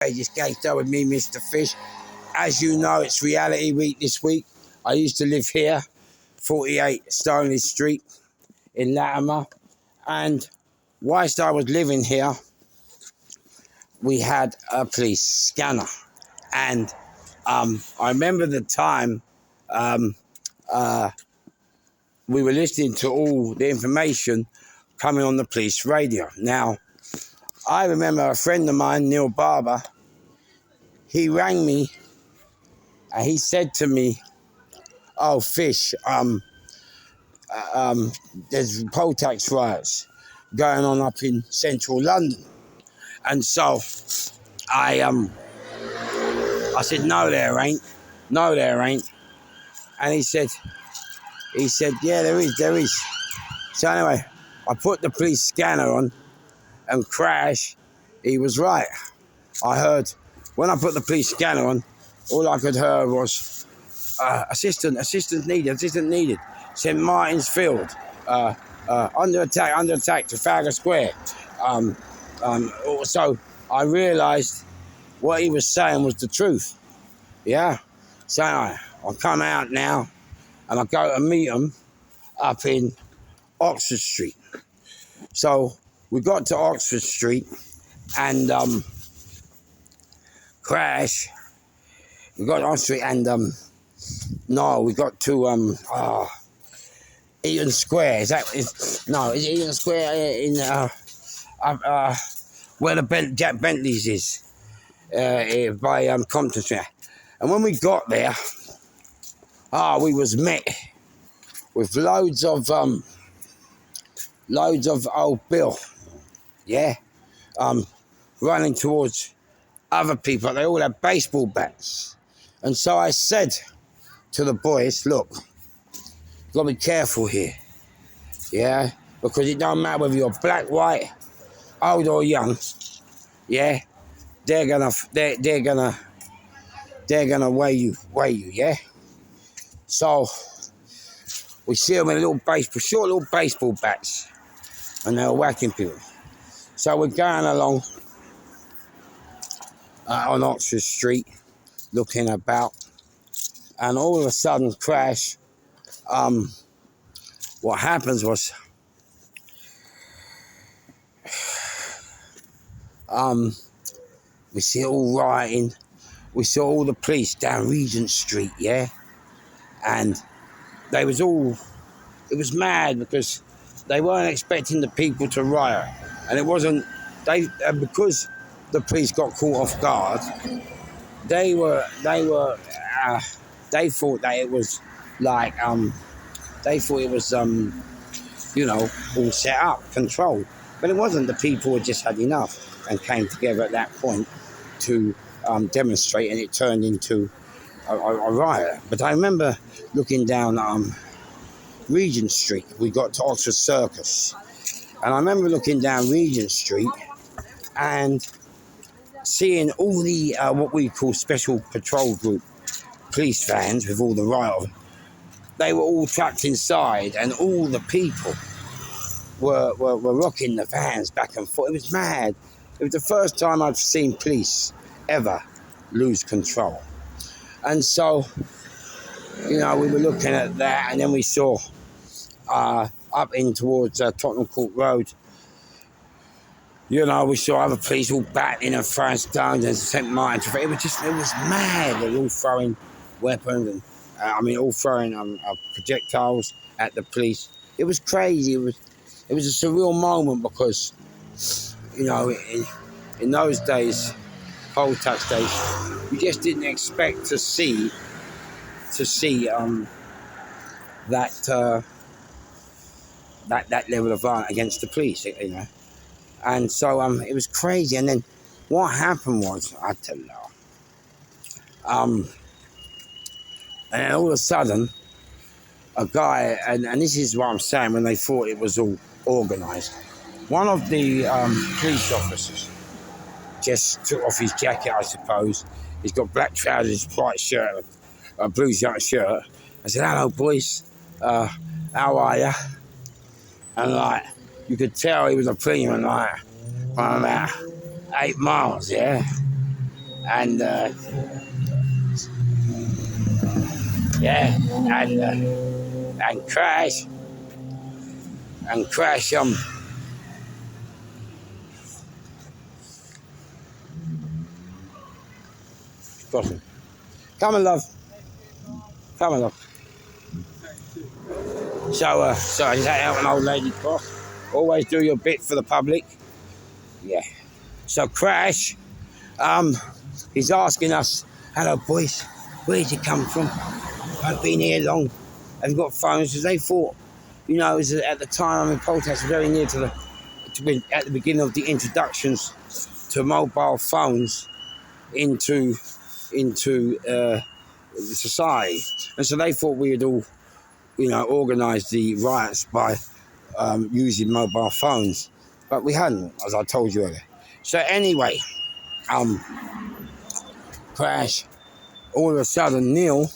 Hey, this gangster with me, Mr. Fish. As you know, it's reality week this week. I used to live here, 48 Stoney Street in Latimer. And whilst I was living here, we had a police scanner. And I remember the time we were listening to all the information coming on the police radio. Now, I remember a friend of mine, Neil Barber, he rang me and he said to me, "Oh, Fish, there's poll tax riots going on up in central London." And so I said, "No, there ain't. No, there ain't." And he said, "Yeah, there is." So anyway, I put the police scanner on and crash. He was right. I heard, when I put the police scanner on, all I could hear was, assistant needed. St. Martin's Field, under attack, Trafalgar Square. So I realised what he was saying was the truth. Yeah. So I'll come out now and I go to meet him up in Oxford Street. So we got to Oxford Street and crash. We got to Oxford Street and we got to Eaton Square. Is it Eaton Square in where the Jack Bentley's is by Compton Street. And when we got there, we was met with loads of old Bill, yeah, running towards other people. They all had baseball bats. And so I said to the boys, "Look, you've got to be careful here, yeah, because it don't matter whether you're black, white, old or young, yeah, they're gonna weigh you, yeah." So we see them in short little baseball bats, and they were whacking people. So we're going along on Oxford Street, looking about, and all of a sudden, crash. What happens was, we see it all rioting. We saw all the police down Regent Street, yeah, and it was mad because they weren't expecting the people to riot, and it wasn't. Because the police got caught off guard. They thought that it was like all set up, controlled. But it wasn't. The people had just had enough and came together at that point to demonstrate, and it turned into a riot. But I remember looking down Regent Street. We got to Oxford Circus, and I remember looking down Regent Street and seeing all the what we call special patrol group police vans with all the riot. They were all trapped inside, and all the people were rocking the vans back and forth. It was mad. It was the first time I'd seen police ever lose control. And so, we were looking at that, and then we saw up in towards Tottenham Court Road, we saw other police all battling and throwing stones and St. Martin's. It was mad. They were all throwing weapons and all throwing projectiles at the police. It was crazy. It was a surreal moment because, in those days, poll tax days, we just didn't expect to see that level of violence against the police, And so it was crazy. And then what happened was, I don't know. And then all of a sudden, a guy, and this is what I'm saying, when they thought it was all organised, one of the police officers just took off his jacket, I suppose. He's got black trousers, white shirt, a blue shirt. I said, "Hello, boys. How are you?" And you could tell he was a policeman, from about 8 miles, yeah. and yeah, and crash crossing. Come on, love. Come on, love. So I just had out an old lady cross. Always do your bit for the public. Yeah. So Crash, he's asking us, hello boys, where'd you come from? I've been here long. Have you got phones? Because they thought, you know, it was at the time I'm in Poltex, very near to at the beginning of the introductions to mobile phones into society. And so they thought we had all, you know, organised the riots by using mobile phones. But we hadn't, as I told you earlier. So anyway, Crash, all of a sudden Neil,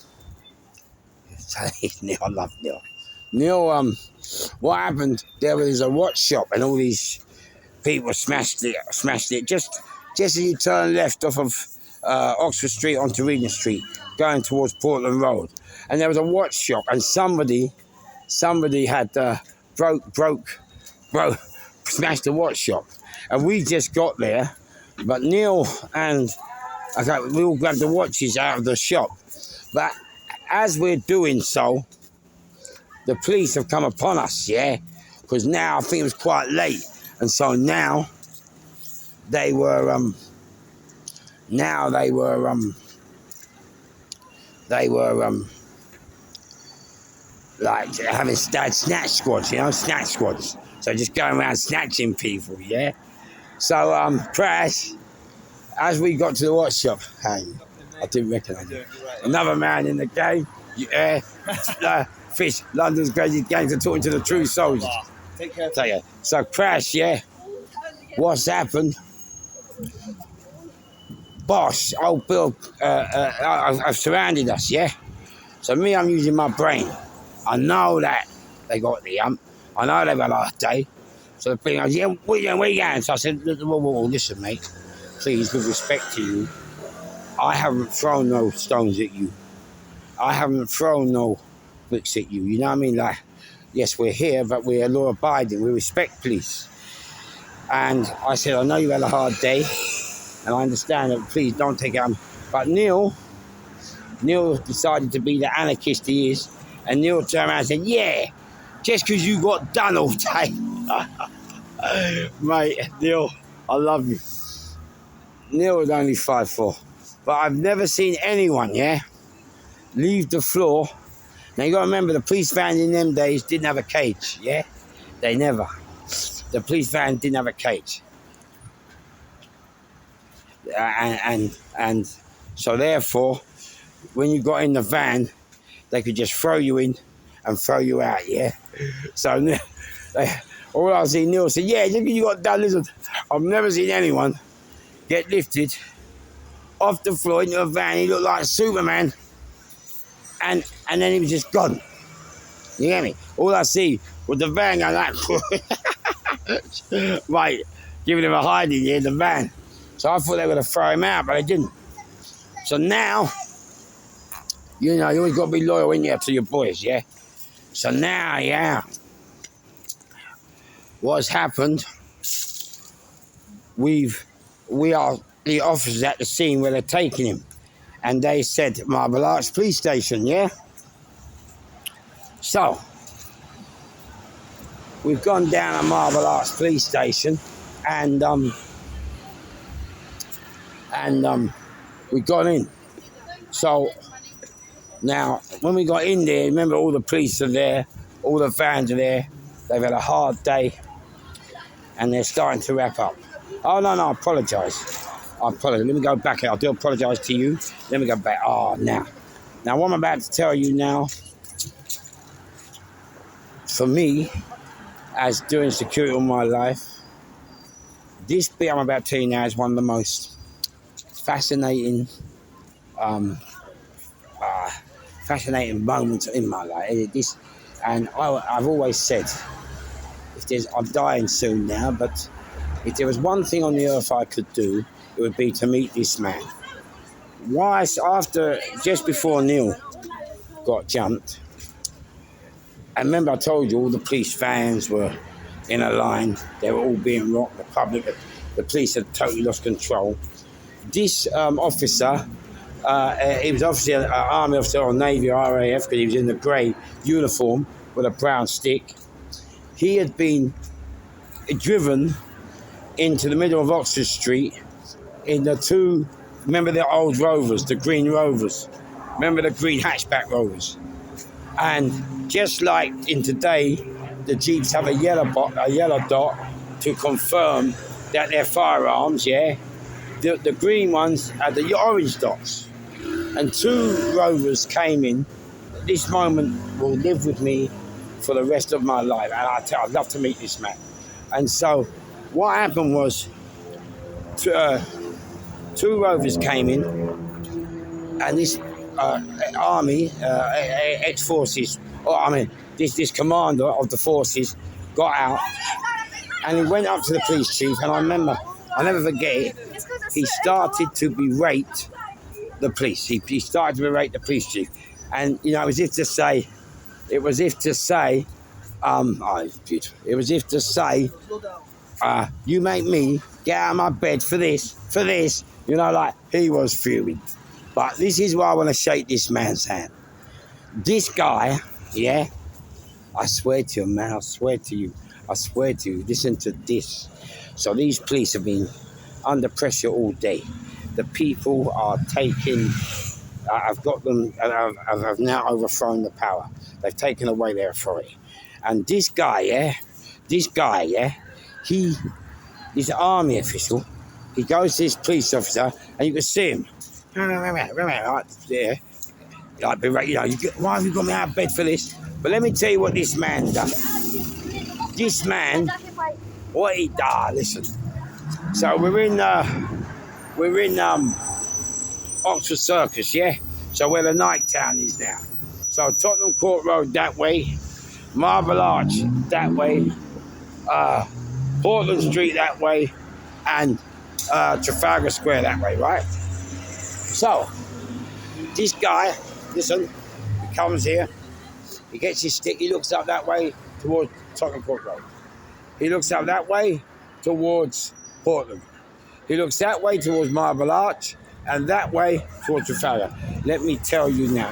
I love Neil. Neil, what happened, there was a watch shop and all these people smashed it just as you turn left off of Oxford Street onto Regent Street, going towards Portland Road. And there was a watch shop and somebody had smashed the watch shop. And we just got there, but Neil and we all grabbed the watches out of the shop. But as we're doing so, the police have come upon us, yeah? Because now I think it was quite late. And so now they were like having snatch squads, you know, snatch squads. So just going around snatching people, yeah? So, Crash, as we got to the watch shop, hey, I didn't recognise him. Another man in the game, yeah, Fish, London's greatest gangster talking to the true soldiers. Take care. So, Crash, yeah, what's happened? Boss, old Bill, I've surrounded us, yeah? So me, I'm using my brain. I know that they got the I know they've had a hard day. So the thing goes, yeah, where you going? So I said, well, listen, mate, please, with respect to you, I haven't thrown no stones at you. I haven't thrown no bricks at you. You know what I mean? Like, yes, we're here, but we're law-abiding. We respect police. And I said, I know you had a hard day, and I understand that, please don't take it on. But Neil decided to be the anarchist he is, and Neil turned around and said, yeah, just because you got done all day. Mate, Neil, I love you. Neil was only 5'4", but I've never seen anyone, yeah, leave the floor. Now you got to remember, the police van in them days didn't have a cage, yeah? They never. The police van didn't have a cage. And so therefore, when you got in the van, they could just throw you in and throw you out, yeah? So all I see, Neil said, yeah, look, you got done, listen, I've never seen anyone get lifted off the floor into a van. He looked like Superman, and then he was just gone. You get me? All I see was the van going like, right, giving him a hiding in the van. So I thought they were going to throw him out, but they didn't. So now, you know, you always got to be loyal, ain't you, to your boys, yeah? So now, yeah, what's happened, we are the officers at the scene where they're taking him. And they said, Marble Arch Police Station, yeah? So, we've gone down to Marble Arch Police Station, and we got in. So, now, when we got in there, remember all the police are there, all the vans are there, they've had a hard day, and they're starting to wrap up. Oh, no, I apologise. Let me go back. I do apologise to you. Let me go back. Oh, now what I'm about to tell you now, for me, as doing security all my life, this bit I'm about to tell you now is one of the most fascinating moments in my life. And I've always said, I'm dying soon now, but if there was one thing on the earth I could do, it would be to meet this man. just before Neil got jumped, I remember I told you all the police vans were in a line. They were all being rocked. The police had totally lost control. This officer, he was obviously an army officer or Navy or RAF because he was in the grey uniform with a brown stick. He had been driven into the middle of Oxford Street in the two, remember the old Rovers, the green Rovers? Remember the green hatchback Rovers? And just like in today, the Jeeps have a yellow dot to confirm that they're firearms, yeah? The green ones had the orange dots. And two Rovers came in. This moment will live with me for the rest of my life. And I'd love to meet this man. And so what happened was two Rovers came in, and this army, ex-forces, this commander of the forces got out, and he went up to the police chief, and I remember, I'll never forget it, he started to berate the police. He started to berate the police chief. And, you know, it was as if to say, it was as if to say, you make me get out of my bed for this, you know, like he was fuming. But this is why I want to shake this man's hand. This guy, yeah, I swear to you, man, I swear to you, listen to this. So these police have been under pressure all day. The people are taking, I've got them, I've now overthrown the power. They've taken away their authority. And this guy, yeah, he's an army official. He goes to this police officer, and you can see him. Right there. Like, you know, why have you got me out of bed for this? But let me tell you what this man does. This man, what he does, listen. So we're in Oxford Circus, yeah? So where the night town is now. So Tottenham Court Road that way, Marble Arch that way, Portland Street that way, and Trafalgar Square that way, right? So, this guy, listen, he comes here, he gets his stick, he looks up that way towards Tottenham Court Road. He looks up that way towards Portland. He looks that way towards Marble Arch, and that way towards Trafalgar. Let me tell you now,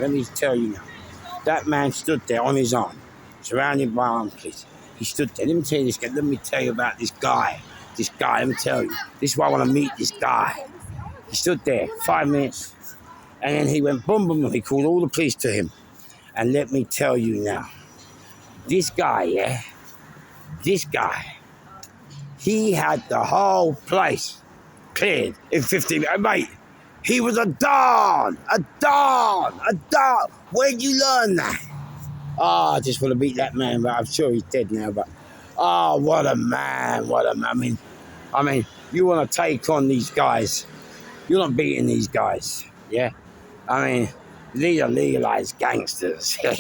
that man stood there on his arm, surrounded by armed police. He stood there. Let me tell you this guy. Let me tell you about this guy. Let me tell you. This is why I want to meet this guy. He stood there 5 minutes, and then he went boom, boom, boom. He called all the police to him. And let me tell you now, this guy, he had the whole place cleared in 15 minutes. Mate, he was a Don. Where'd you learn that? Oh, I just want to meet that man, but I'm sure he's dead now. But what a man! I mean, you want to take on these guys? You're not beating these guys, yeah. I mean, these are legalized gangsters. But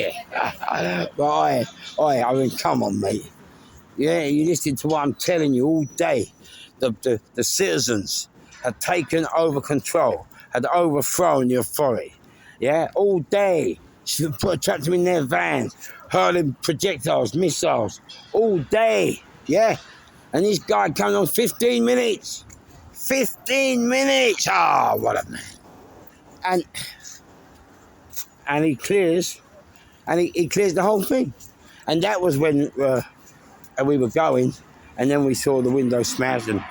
I mean, come on, mate. Yeah, you listen to what I'm telling you all day. The citizens had taken over control, had overthrown the authority. Yeah, all day. Trapped them in their vans, hurling projectiles, missiles, all day, yeah? And this guy comes on 15 minutes. 15 minutes! Oh, what a man. And he clears, he clears the whole thing. And that was when we were going, and then we saw the window smashed, and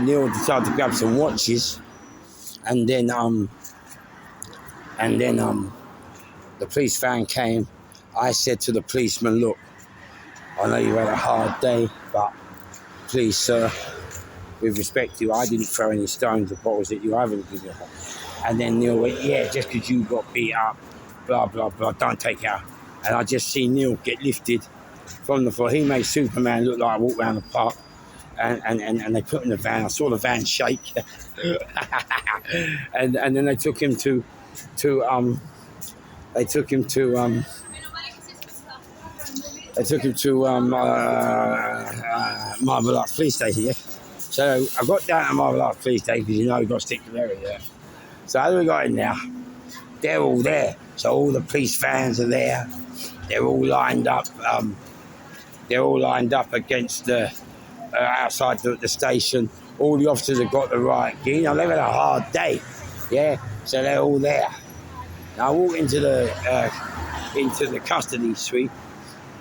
Neil decided to grab some watches, and then the police van came. I said to the policeman, look, I know you had a hard day, but please, sir, with respect to you, I didn't throw any stones or bottles at you. I haven't given you a... And then Neil went, yeah, just because you got beat up, blah, blah, blah, don't take it out. And I just see Neil get lifted from the floor. He made Superman look like I walked around the park. And they put him in the van. I saw the van shake. and then they took him to Marble Arch Police Station, yeah? So I got down to Marble Arch Police Station because you know you've got to stick to the area, yeah? So as we got in there, they're all there. So all the police vans are there. They're all lined up. They're all lined up against the outside the station. All the officers have got the riot gear. You know, they've had a hard day. Yeah, so they're all there. Now I walk into the custody suite,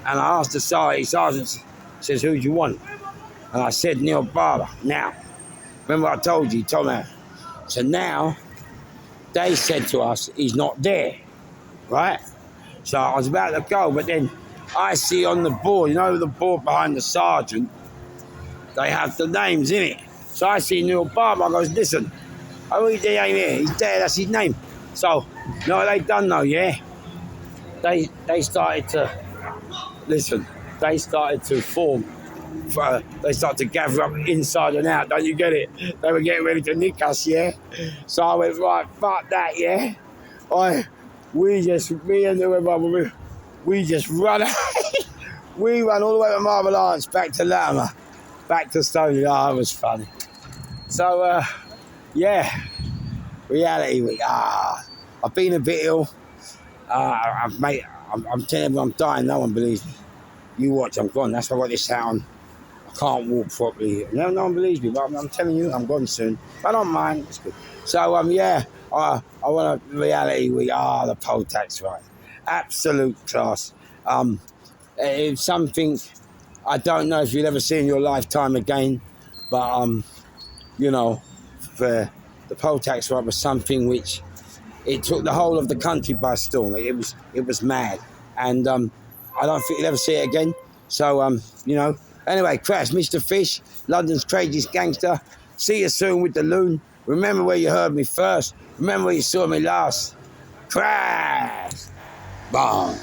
and I asked the sergeant says, "Who do you want?" And I said, "Neil Barber." Now, remember I told you, told me. So now they said to us, "He's not there," right? So I was about to go, but then I see on the board, you know, the board behind the sergeant, they have the names in it. So I see Neil Barber. I goes, "Listen, oh, he's there, he's there, that's his name." So, you know what they done though, yeah? They started to, listen, they started to form, they started to gather up inside and out, don't you get it? They were getting ready to nick us, yeah? So I went, right, fuck that, yeah? Me and whoever, we just run we ran all the way to Marble Arch, back to Latimer, back to Stony. Oh, it was funny. So, yeah, reality week. I've been a bit ill. I'm telling you, I'm dying. No one believes me. You watch, I'm gone. That's why I got this hat on. I can't walk properly. No one believes me, but I'm telling you, I'm gone soon. But I don't mind. It's good. So, yeah, I want a reality week. The poll tax, right? Absolute class. It's something I don't know if you'll ever see in your lifetime again, but, you know, the poll tax right was something which it took the whole of the country by storm. It was mad, and I don't think you'll ever see it again. So you know. Anyway, Crash, Mr. Fish, London's craziest gangster. See you soon with the loon. Remember where you heard me first. Remember where you saw me last. Crash. Boom.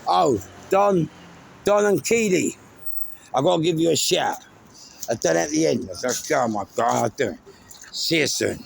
Oh, Don and Keely, I gotta give you a shout. I done it at the end. I was like, oh my God, I'll do it. See you soon.